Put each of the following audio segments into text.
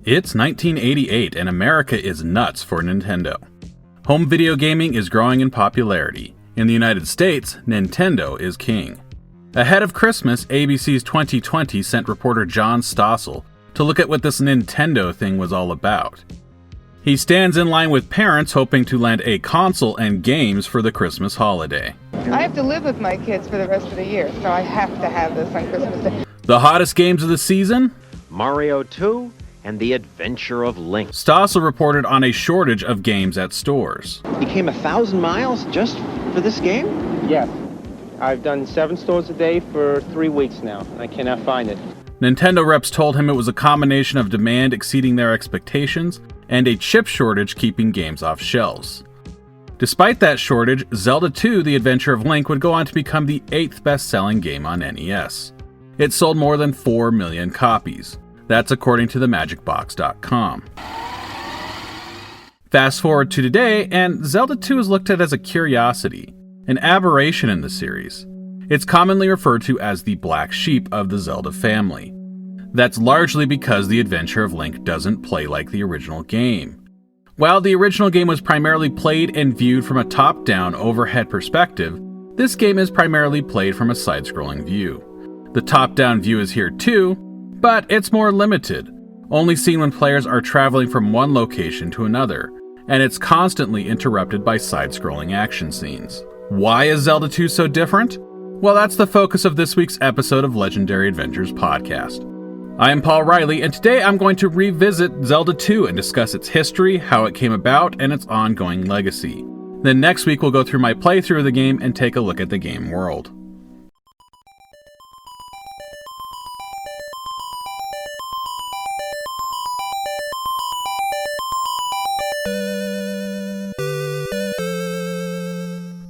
It's 1988 and America is nuts for Nintendo. Home video gaming is growing in popularity. In the United States, Nintendo is king. Ahead of Christmas, ABC's 2020 sent reporter John Stossel to look at what this Nintendo thing was all about. He stands in line with parents hoping to land a console and games for the Christmas holiday. I have to live with my kids for the rest of the year, so I have to have this on Christmas Day. The hottest games of the season? Mario 2 and The Adventure of Link. Stossel reported on a shortage of games at stores. You came 1,000 miles just for this game? Yes. I've done 7 stores a day for 3 weeks now. I cannot find it. Nintendo reps told him it was a combination of demand exceeding their expectations and a chip shortage keeping games off shelves. Despite that shortage, Zelda II: The Adventure of Link would go on to become the 8th best-selling game on NES. It sold more than 4 million copies. That's according to themagicbox.com. Fast forward to today, and Zelda 2 is looked at as a curiosity, an aberration in the series. It's commonly referred to as the black sheep of the Zelda family. That's largely because The Adventure of Link doesn't play like the original game. While the original game was primarily played and viewed from a top-down overhead perspective, this game is primarily played from a side-scrolling view. The top-down view is here too, but it's more limited, only seen when players are traveling from one location to another, and it's constantly interrupted by side-scrolling action scenes. Why is Zelda 2 so different? Well, that's the focus of this week's episode of Legendary Adventures podcast. I am Paul Riley, and today I'm going to revisit Zelda 2 and discuss its history, how it came about, and its ongoing legacy. Then next week we'll go through my playthrough of the game and take a look at the game world.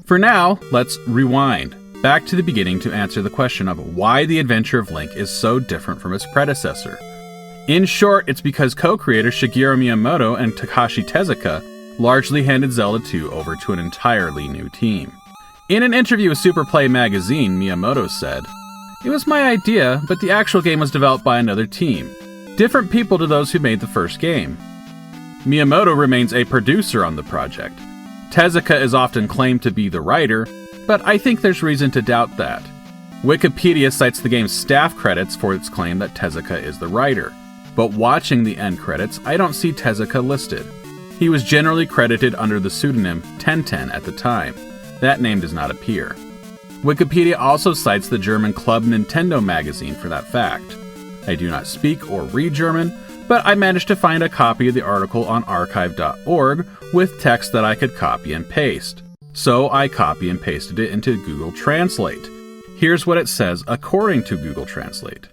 For now, let's rewind back to the beginning to answer the question of why The Adventure of Link is so different from its predecessor. In short, it's because co-creators Shigeru Miyamoto and Takashi Tezuka largely handed Zelda 2 over to an entirely new team. In an interview with Super Play magazine, Miyamoto said, "It was my idea, but the actual game was developed by another team. Different people to those who made the first game." Miyamoto remains a producer on the project. Tezuka is often claimed to be the writer, but I think there's reason to doubt that. Wikipedia cites the game's staff credits for its claim that Tezuka is the writer, but watching the end credits, I don't see Tezuka listed. He was generally credited under the pseudonym Tenten at the time. That name does not appear. Wikipedia also cites the German Club Nintendo magazine for that fact. I do not speak or read German, but I managed to find a copy of the article on archive.org with text that I could copy and paste. So I copy and pasted it into Google Translate. Here's what it says according to Google Translate.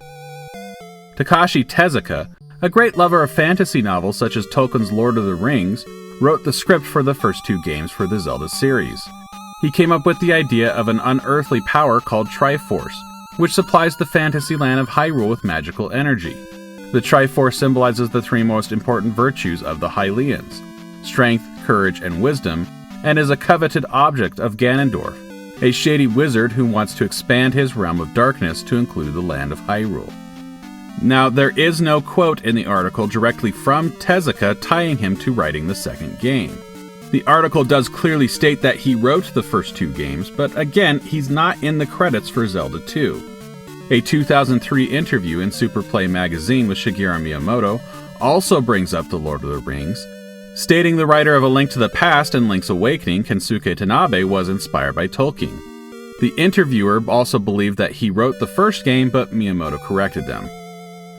Takashi Tezuka, a great lover of fantasy novels such as Tolkien's Lord of the Rings, wrote the script for the first 2 games for the Zelda series. He came up with the idea of an unearthly power called Triforce, which supplies the fantasy land of Hyrule with magical energy. The Triforce symbolizes the 3 most important virtues of the Hylians: strength, courage, and wisdom, and is a coveted object of Ganondorf, a shady wizard who wants to expand his realm of darkness to include the land of Hyrule. Now, there is no quote in the article directly from Tezuka tying him to writing the second game. The article does clearly state that he wrote the first 2 games, but again, he's not in the credits for Zelda 2. A 2003 interview in Super Play magazine with Shigeru Miyamoto also brings up The Lord of the Rings, stating the writer of A Link to the Past and Link's Awakening, Kensuke Tanabe, was inspired by Tolkien. The interviewer also believed that he wrote the first game, but Miyamoto corrected them.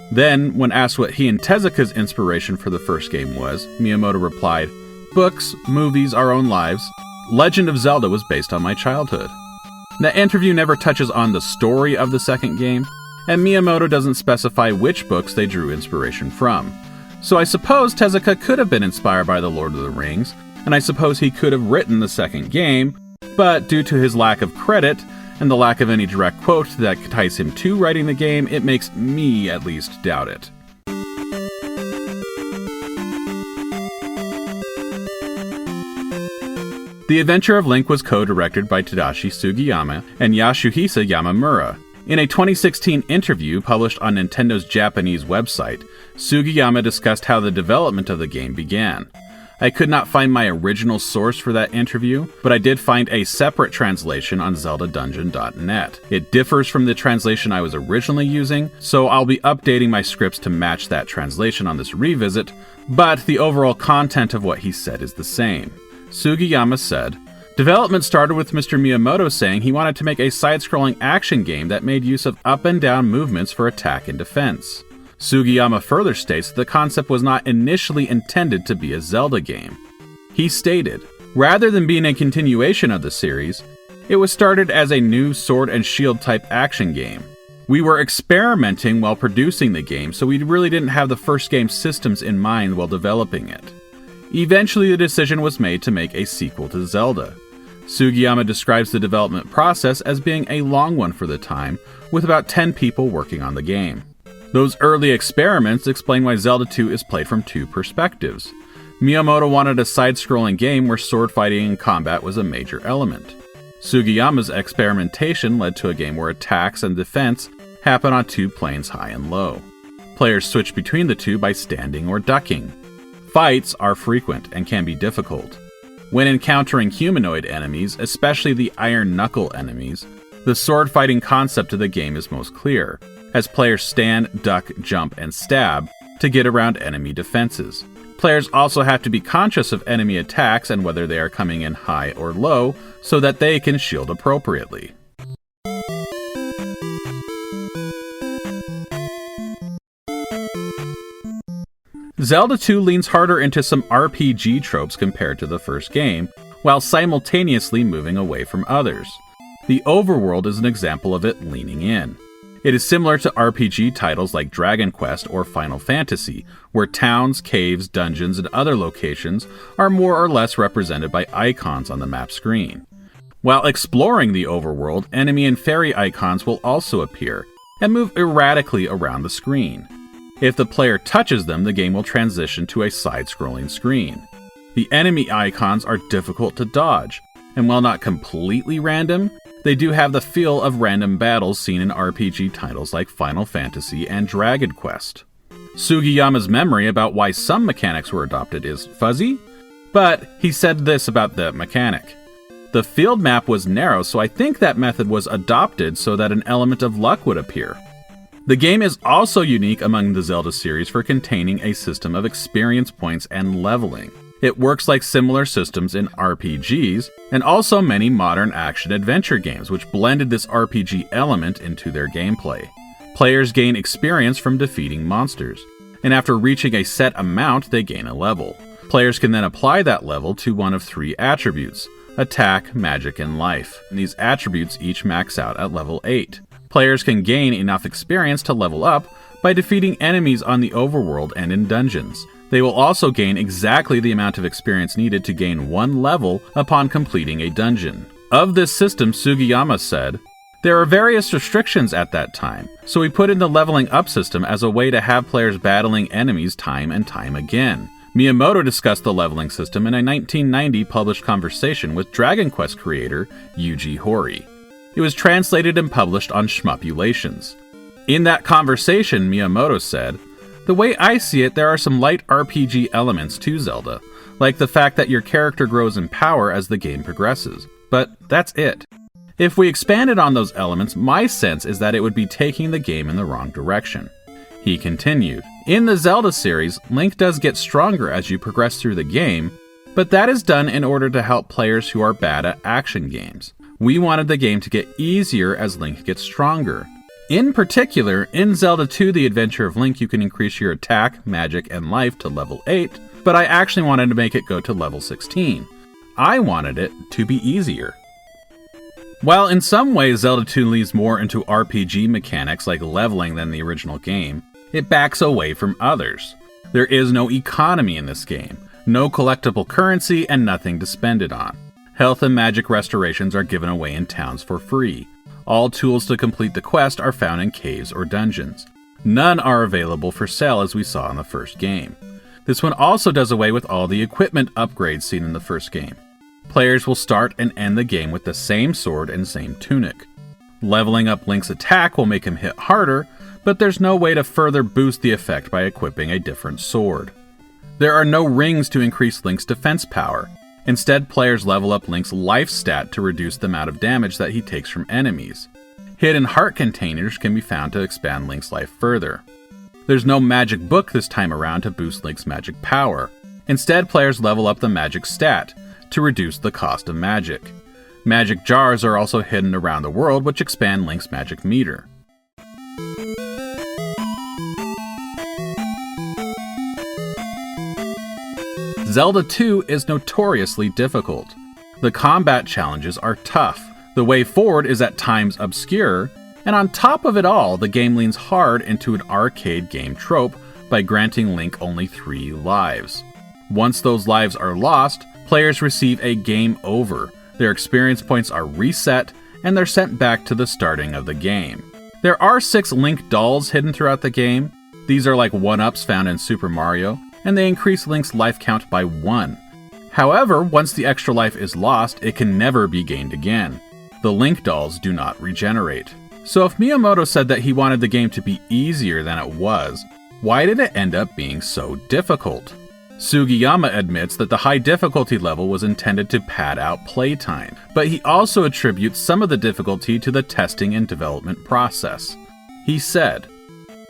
Then, when asked what he and Tezuka's inspiration for the first game was, Miyamoto replied, "Books, movies, our own lives. Legend of Zelda was based on my childhood." The interview never touches on the story of the second game, and Miyamoto doesn't specify which books they drew inspiration from. So I suppose Tezuka could have been inspired by The Lord of the Rings, and I suppose he could have written the second game, but due to his lack of credit and the lack of any direct quote that ties him to writing the game, it makes me at least doubt it. The Adventure of Link was co-directed by Tadashi Sugiyama and Yasuhisa Yamamura. In a 2016 interview published on Nintendo's Japanese website, Sugiyama discussed how the development of the game began. I could not find my original source for that interview, but I did find a separate translation on zeldadungeon.net. It differs from the translation I was originally using, so I'll be updating my scripts to match that translation on this revisit, but the overall content of what he said is the same. Sugiyama said, "Development started with Mr. Miyamoto saying he wanted to make a side-scrolling action game that made use of up and down movements for attack and defense." Sugiyama further states that the concept was not initially intended to be a Zelda game. He stated, "Rather than being a continuation of the series, it was started as a new sword and shield type action game. We were experimenting while producing the game, so we really didn't have the first game's systems in mind while developing it. Eventually the decision was made to make a sequel to Zelda." Sugiyama describes the development process as being a long one for the time, with about 10 people working on the game. Those early experiments explain why Zelda 2 is played from two perspectives. Miyamoto wanted a side-scrolling game where sword fighting and combat was a major element. Sugiyama's experimentation led to a game where attacks and defense happen on two planes high and low. Players switch between the two by standing or ducking. Fights are frequent and can be difficult. When encountering humanoid enemies, especially the iron knuckle enemies, the sword fighting concept of the game is most clear, as players stand, duck, jump, and stab to get around enemy defenses. Players also have to be conscious of enemy attacks and whether they are coming in high or low so that they can shield appropriately. Zelda 2 leans harder into some RPG tropes compared to the first game, while simultaneously moving away from others. The overworld is an example of it leaning in. It is similar to RPG titles like Dragon Quest or Final Fantasy, where towns, caves, dungeons, and other locations are more or less represented by icons on the map screen. While exploring the overworld, enemy and fairy icons will also appear and move erratically around the screen. If the player touches them, the game will transition to a side-scrolling screen. The enemy icons are difficult to dodge, and while not completely random, they do have the feel of random battles seen in RPG titles like Final Fantasy and Dragon Quest. Sugiyama's memory about why some mechanics were adopted is fuzzy, but he said this about the mechanic. "The field map was narrow, so I think that method was adopted so that an element of luck would appear." The game is also unique among the Zelda series for containing a system of experience points and leveling. It works like similar systems in RPGs, and also many modern action-adventure games, which blended this RPG element into their gameplay. Players gain experience from defeating monsters, and after reaching a set amount, they gain a level. Players can then apply that level to one of three attributes: attack, magic, and life. And these attributes each max out at level 8. Players can gain enough experience to level up by defeating enemies on the overworld and in dungeons. They will also gain exactly the amount of experience needed to gain one level upon completing a dungeon. Of this system, Sugiyama said, "There are various restrictions at that time, so we put in the leveling up system as a way to have players battling enemies time and time again." Miyamoto discussed the leveling system in a 1990 published conversation with Dragon Quest creator Yuji Horii. It was translated and published on Shmupulations. In that conversation, Miyamoto said, "The way I see it, there are some light RPG elements to Zelda, like the fact that your character grows in power as the game progresses. But that's it. If we expanded on those elements, my sense is that it would be taking the game in the wrong direction." He continued, "In the Zelda series, Link does get stronger as you progress through the game, but that is done in order to help players who are bad at action games. We wanted the game to get easier as Link gets stronger. In particular, in Zelda 2 The Adventure of Link, you can increase your attack, magic, and life to level 8, but I actually wanted to make it go to level 16. I wanted it to be easier." While in some ways Zelda 2 leans more into RPG mechanics like leveling than the original game, it backs away from others. There is no economy in this game, no collectible currency, and nothing to spend it on. Health and magic restorations are given away in towns for free. All tools to complete the quest are found in caves or dungeons. None are available for sale as we saw in the first game. This one also does away with all the equipment upgrades seen in the first game. Players will start and end the game with the same sword and same tunic. Leveling up Link's attack will make him hit harder, but there's no way to further boost the effect by equipping a different sword. There are no rings to increase Link's defense power. Instead, players level up Link's life stat to reduce the amount of damage that he takes from enemies. Hidden heart containers can be found to expand Link's life further. There's no magic book this time around to boost Link's magic power. Instead, players level up the magic stat to reduce the cost of magic. Magic jars are also hidden around the world, which expand Link's magic meter. Zelda II is notoriously difficult. The combat challenges are tough, the way forward is at times obscure, and on top of it all, the game leans hard into an arcade game trope by granting Link only 3 lives. Once those lives are lost, players receive a game over. Their experience points are reset, and they're sent back to the starting of the game. There are 6 Link dolls hidden throughout the game. These are like 1-ups found in Super Mario, and they increase Link's life count by 1. However, once the extra life is lost, it can never be gained again. The Link dolls do not regenerate. So if Miyamoto said that he wanted the game to be easier than it was, why did it end up being so difficult? Sugiyama admits that the high difficulty level was intended to pad out playtime, but he also attributes some of the difficulty to the testing and development process. He said,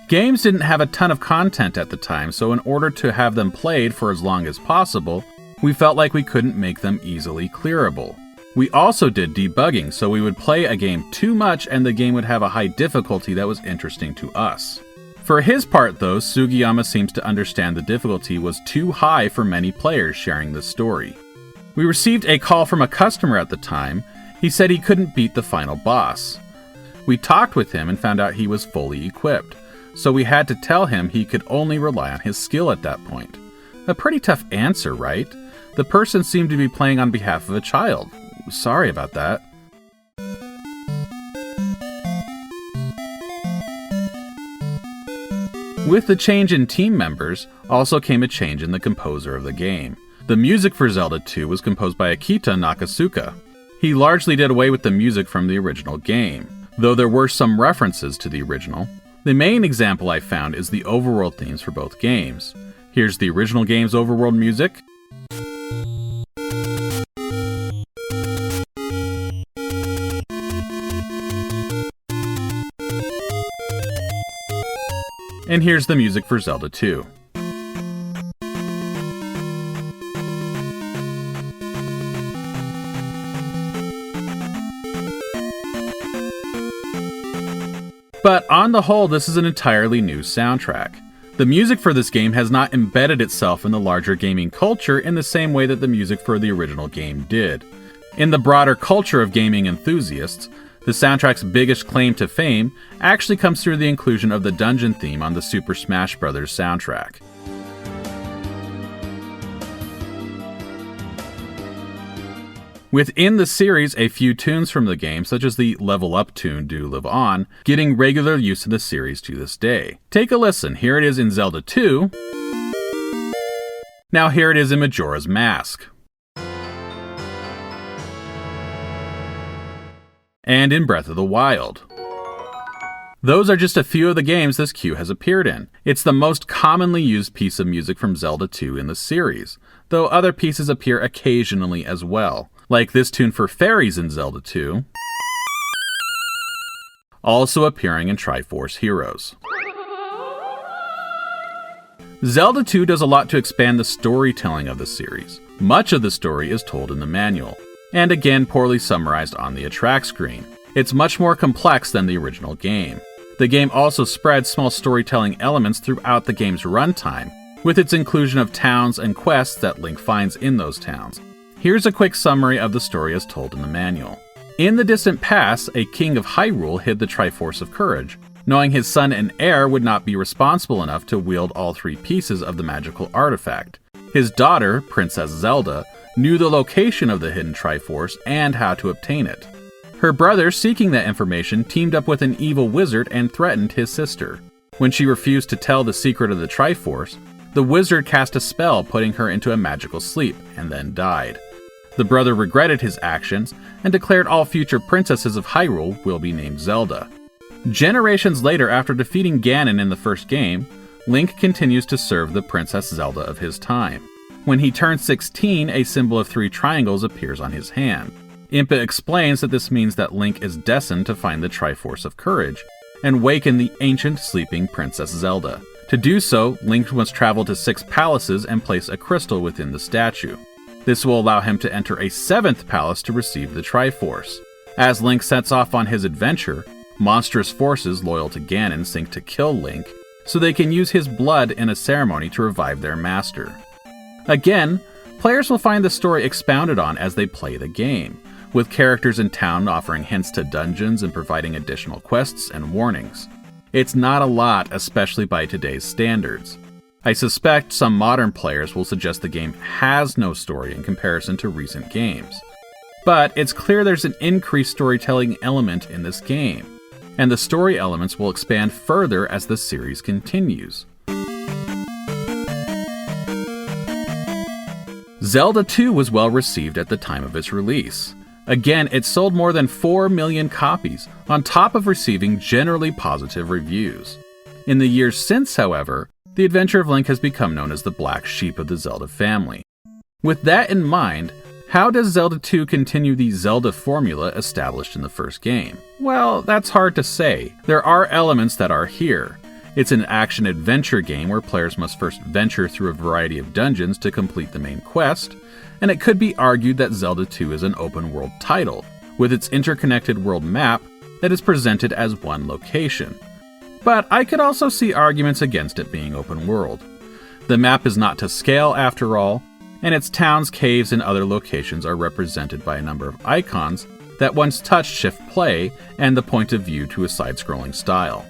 "Games didn't have a ton of content at the time, so in order to have them played for as long as possible, we felt like we couldn't make them easily clearable. We also did debugging, so we would play a game too much and the game would have a high difficulty that was interesting to us." For his part though, Sugiyama seems to understand the difficulty was too high for many players sharing this story. We received a call from a customer at the time. He said he couldn't beat the final boss. We talked with him and found out he was fully equipped, so we had to tell him he could only rely on his skill at that point. A pretty tough answer, right? The person seemed to be playing on behalf of a child. Sorry about that. With the change in team members, also came a change in the composer of the game. The music for Zelda II was composed by Akita Nakasuka. He largely did away with the music from the original game, though there were some references to the original. The main example I found is the overworld themes for both games. Here's the original game's overworld music. And here's the music for Zelda II. But on the whole, this is an entirely new soundtrack. The music for this game has not embedded itself in the larger gaming culture in the same way that the music for the original game did. In the broader culture of gaming enthusiasts, the soundtrack's biggest claim to fame actually comes through the inclusion of the dungeon theme on the Super Smash Bros. Soundtrack. Within the series, a few tunes from the game, such as the Level Up tune Do Live On, getting regular use in the series to this day. Take a listen, here it is in Zelda II. Now here it is in Majora's Mask. And in Breath of the Wild. Those are just a few of the games this cue has appeared in. It's the most commonly used piece of music from Zelda 2 in the series, though other pieces appear occasionally as well, like this tune for fairies in Zelda 2, also appearing in Triforce Heroes. Zelda 2 does a lot to expand the storytelling of the series. Much of the story is told in the manual, and again poorly summarized on the attract screen. It's much more complex than the original game. The game also spreads small storytelling elements throughout the game's runtime, with its inclusion of towns and quests that Link finds in those towns. Here's a quick summary of the story as told in the manual. In the distant past, a king of Hyrule hid the Triforce of Courage, knowing his son and heir would not be responsible enough to wield all 3 pieces of the magical artifact. His daughter, Princess Zelda, knew the location of the hidden Triforce and how to obtain it. Her brother, seeking that information, teamed up with an evil wizard and threatened his sister. When she refused to tell the secret of the Triforce, the wizard cast a spell putting her into a magical sleep, and then died. The brother regretted his actions and declared all future princesses of Hyrule will be named Zelda. Generations later, after defeating Ganon in the first game, Link continues to serve the Princess Zelda of his time. When he turns 16, a symbol of 3 triangles appears on his hand. Impa explains that this means that Link is destined to find the Triforce of Courage and waken the ancient sleeping Princess Zelda. To do so, Link must travel to 6 palaces and place a crystal within the statue. This will allow him to enter a 7th palace to receive the Triforce. As Link sets off on his adventure, monstrous forces loyal to Ganon seek to kill Link so they can use his blood in a ceremony to revive their master. Again, players will find the story expounded on as they play the game, with characters in town offering hints to dungeons and providing additional quests and warnings. It's not a lot, especially by today's standards. I suspect some modern players will suggest the game has no story in comparison to recent games. But it's clear there's an increased storytelling element in this game, and the story elements will expand further as the series continues. Zelda II was well received at the time of its release. Again, it sold more than 4 million copies, on top of receiving generally positive reviews. In the years since, however, The Adventure of Link has become known as the black sheep of the Zelda family. With that in mind, how does Zelda 2 continue the Zelda formula established in the first game? Well, that's hard to say. There are elements that are here. It's an action-adventure game where players must first venture through a variety of dungeons to complete the main quest, and it could be argued that Zelda 2 is an open-world title, with its interconnected world map that is presented as one location. But I could also see arguments against it being open-world. The map is not to scale after all, and its towns, caves, and other locations are represented by a number of icons that once touched shift play and the point of view to a side-scrolling style.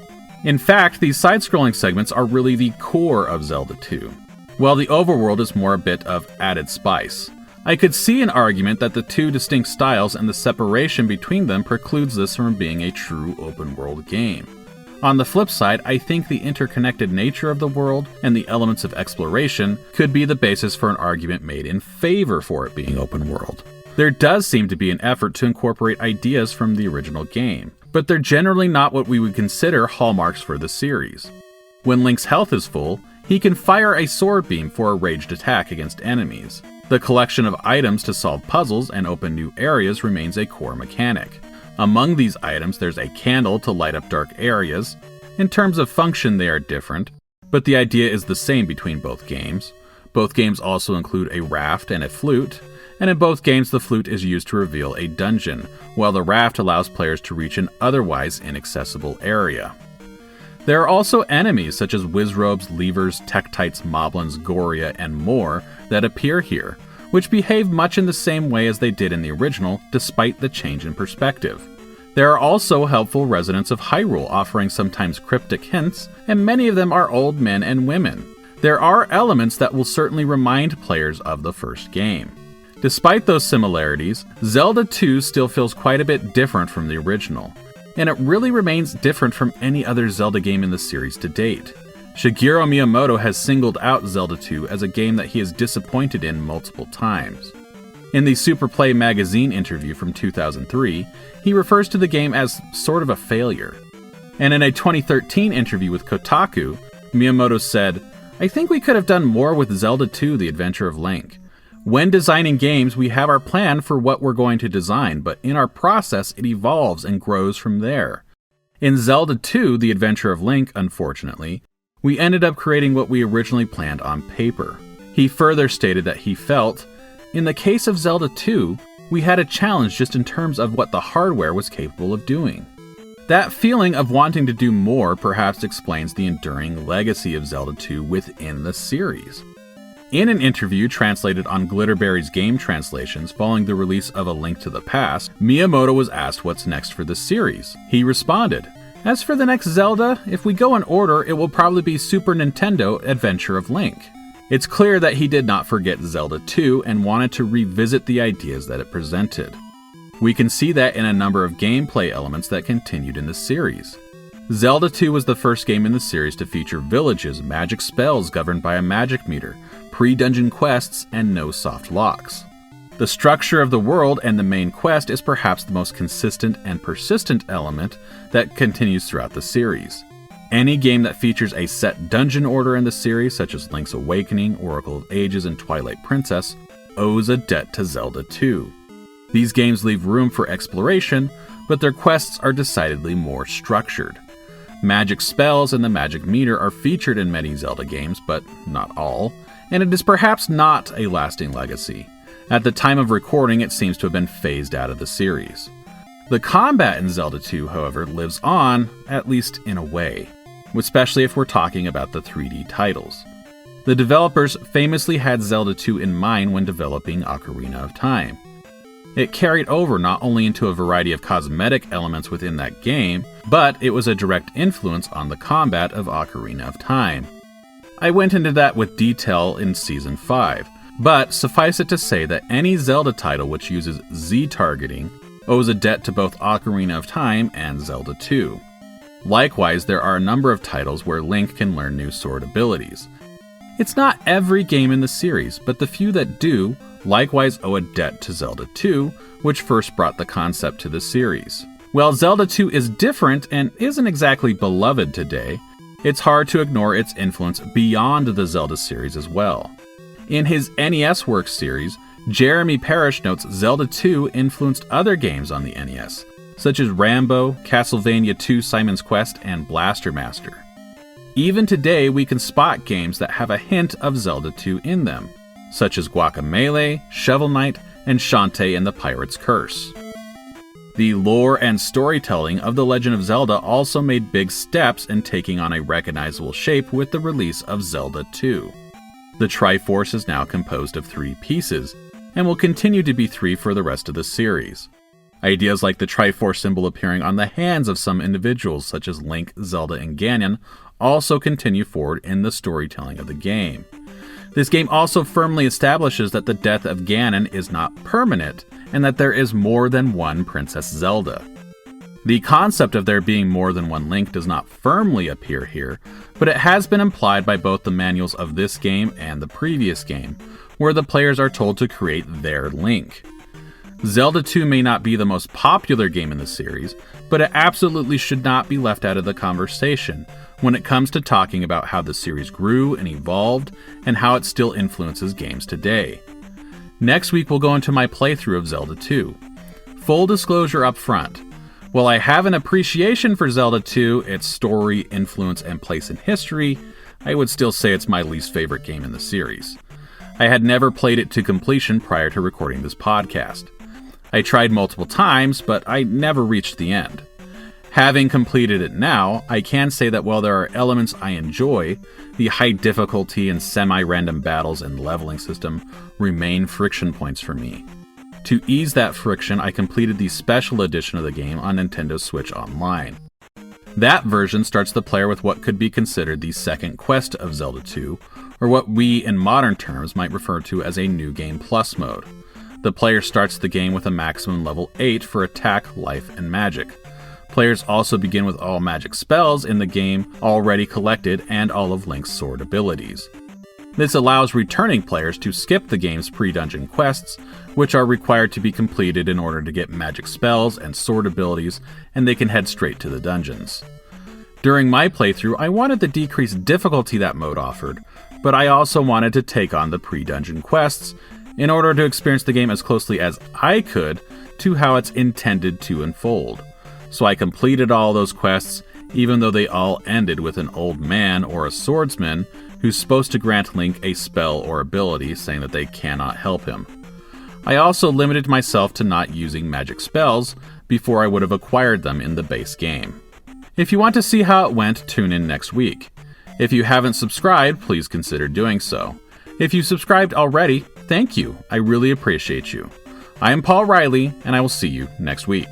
In fact, these side-scrolling segments are really the core of Zelda 2, while the overworld is more a bit of added spice. I could see an argument that the two distinct styles and the separation between them precludes this from being a true open-world game. On the flip side, I think the interconnected nature of the world and the elements of exploration could be the basis for an argument made in favor for it being open world. There does seem to be an effort to incorporate ideas from the original game, but they're generally not what we would consider hallmarks for the series. When Link's health is full, he can fire a sword beam for a ranged attack against enemies. The collection of items to solve puzzles and open new areas remains a core mechanic. Among these items, there's a candle to light up dark areas. In terms of function, they are different, but the idea is the same between both games. Both games also include a raft and a flute, and in both games the flute is used to reveal a dungeon, while the raft allows players to reach an otherwise inaccessible area. There are also enemies such as Wizrobes, Levers, Tektites, Moblins, Goria, and more that appear here, which behave much in the same way as they did in the original, despite the change in perspective. There are also helpful residents of Hyrule offering sometimes cryptic hints, and many of them are old men and women. There are elements that will certainly remind players of the first game. Despite those similarities, Zelda 2 still feels quite a bit different from the original, and it really remains different from any other Zelda game in the series to date. Shigeru Miyamoto has singled out Zelda 2 as a game that he is disappointed in multiple times. In the Super Play magazine interview from 2003, he refers to the game as sort of a failure. And in a 2013 interview with Kotaku, Miyamoto said, "I think we could have done more with Zelda 2: The Adventure of Link. When designing games, we have our plan for what we're going to design, but in our process, it evolves and grows from there. In Zelda 2: The Adventure of Link, unfortunately, we ended up creating what we originally planned on paper." He further stated that he felt, "In the case of Zelda 2, we had a challenge just in terms of what the hardware was capable of doing." That feeling of wanting to do more perhaps explains the enduring legacy of Zelda 2 within the series. In an interview translated on Glitterberry's game translations following the release of A Link to the Past, Miyamoto was asked what's next for the series. He responded, "As for the next Zelda, if we go in order, it will probably be Super Nintendo Adventure of Link." It's clear that he did not forget Zelda 2 and wanted to revisit the ideas that it presented. We can see that in a number of gameplay elements that continued in the series. Zelda 2 was the first game in the series to feature villages, magic spells governed by a magic meter, pre-dungeon quests, and no soft locks. The structure of the world and the main quest is perhaps the most consistent and persistent element that continues throughout the series. Any game that features a set dungeon order in the series, such as Link's Awakening, Oracle of Ages, and Twilight Princess, owes a debt to Zelda II. These games leave room for exploration, but their quests are decidedly more structured. Magic spells and the magic meter are featured in many Zelda games, but not all, and it is perhaps not a lasting legacy. At the time of recording, it seems to have been phased out of the series. The combat in Zelda II, however, lives on, at least in a way, especially if we're talking about the 3D titles. The developers famously had Zelda II in mind when developing Ocarina of Time. It carried over not only into a variety of cosmetic elements within that game, but it was a direct influence on the combat of Ocarina of Time. I went into that with detail in Season 5, but suffice it to say that any Zelda title which uses Z-targeting owes a debt to both Ocarina of Time and Zelda II. Likewise, there are a number of titles where Link can learn new sword abilities. It's not every game in the series, but the few that do likewise owe a debt to Zelda II, which first brought the concept to the series. While Zelda II is different and isn't exactly beloved today, it's hard to ignore its influence beyond the Zelda series as well. In his NES Works series, Jeremy Parish notes Zelda II influenced other games on the NES, such as Rambo, Castlevania II Simon's Quest, and Blaster Master. Even today, we can spot games that have a hint of Zelda II in them, such as Guacamelee, Shovel Knight, and Shantae and the Pirate's Curse. The lore and storytelling of The Legend of Zelda also made big steps in taking on a recognizable shape with the release of Zelda II. The Triforce is now composed of 3 pieces, and will continue to be 3 for the rest of the series. Ideas like the Triforce symbol appearing on the hands of some individuals, such as Link, Zelda, and Ganon, also continue forward in the storytelling of the game. This game also firmly establishes that the death of Ganon is not permanent, and that there is more than one Princess Zelda. The concept of there being more than one Link does not firmly appear here, but it has been implied by both the manuals of this game and the previous game, where the players are told to create their Link. Zelda 2 may not be the most popular game in the series, but it absolutely should not be left out of the conversation when it comes to talking about how the series grew and evolved and how it still influences games today. Next week we'll go into my playthrough of Zelda 2. Full disclosure up front, while I have an appreciation for Zelda 2, its story, influence, and place in history, I would still say it's my least favorite game in the series. I had never played it to completion prior to recording this podcast. I tried multiple times, but I never reached the end. Having completed it now, I can say that while there are elements I enjoy, the high difficulty and semi-random battles and leveling system remain friction points for me. To ease that friction, I completed the special edition of the game on Nintendo Switch Online. That version starts the player with what could be considered the second quest of Zelda 2, or what we in modern terms might refer to as a New Game Plus mode. The player starts the game with a maximum level 8 for attack, life, and magic. Players also begin with all magic spells in the game already collected and all of Link's sword abilities. This allows returning players to skip the game's pre-dungeon quests, which are required to be completed in order to get magic spells and sword abilities, and they can head straight to the dungeons. During my playthrough, I wanted the decreased difficulty that mode offered, but I also wanted to take on the pre-dungeon quests in order to experience the game as closely as I could to how it's intended to unfold. So I completed all those quests, even though they all ended with an old man or a swordsman who's supposed to grant Link a spell or ability, saying that they cannot help him. I also limited myself to not using magic spells before I would have acquired them in the base game. If you want to see how it went, tune in next week. If you haven't subscribed, please consider doing so. If you subscribed already, thank you. I really appreciate you. I am Paul Riley, and I will see you next week.